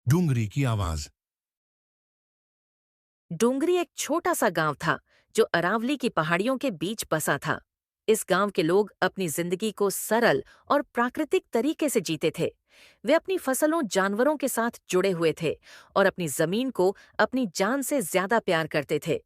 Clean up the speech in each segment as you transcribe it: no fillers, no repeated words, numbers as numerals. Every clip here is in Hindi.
डूंगरी की आवाज। डोंगरी एक छोटा सा गांव था जो अरावली की पहाड़ियों के बीच बसा था। इस गांव के लोग अपनी जिंदगी को सरल और प्राकृतिक तरीके से जीते थे। वे अपनी फसलों जानवरों के साथ जुड़े हुए थे और अपनी जमीन को अपनी जान से ज्यादा प्यार करते थे।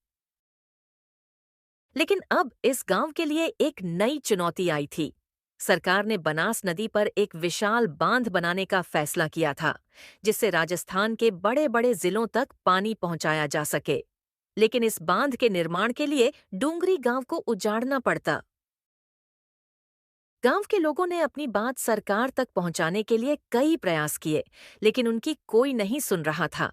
लेकिन अब इस गांव के लिए एक नई चुनौती आई थी। सरकार ने बनास नदी पर एक विशाल बांध बनाने का फैसला किया था, जिससे राजस्थान के बड़े बड़े जिलों तक पानी पहुंचाया जा सके। लेकिन इस बांध के निर्माण के लिए डूंगरी गांव को उजाड़ना पड़ता। गांव के लोगों ने अपनी बात सरकार तक पहुंचाने के लिए कई प्रयास किए, लेकिन उनकी कोई नहीं सुन रहा था।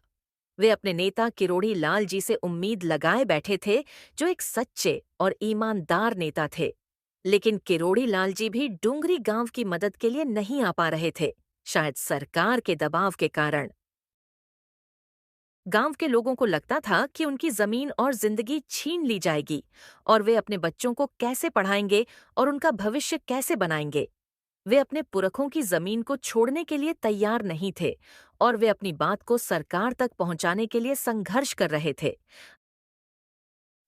वे अपने नेता किरोड़ी लाल जी से उम्मीद लगाए बैठे थे, जो एक सच्चे और ईमानदार नेता थे। लेकिन किरोड़ी लाल जी भी डूंगरी गांव की मदद के लिए नहीं आ पा रहे थे, शायद सरकार के दबाव के कारण। गांव के लोगों को लगता था कि उनकी जमीन और जिंदगी छीन ली जाएगी, और वे अपने बच्चों को कैसे पढ़ाएंगे और उनका भविष्य कैसे बनाएंगे। वे अपने पुरखों की जमीन को छोड़ने के लिए तैयार नहीं थे, और वे अपनी बात को सरकार तक पहुंचाने के लिए संघर्ष कर रहे थे।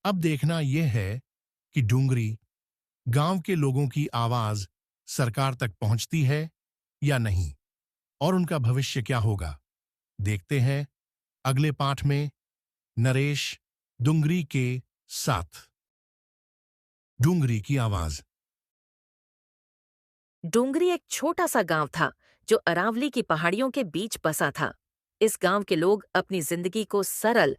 अब देखना यह है कि डूंगरी गांव के लोगों की आवाज सरकार तक पहुंचती है या नहीं, और उनका भविष्य क्या होगा। देखते हैं अगले पाठ में नरेश डूंगरी के साथ। डूंगरी की आवाज। डोंगरी एक छोटा सा गांव था जो अरावली की पहाड़ियों के बीच बसा था। इस गांव के लोग अपनी जिंदगी को सरल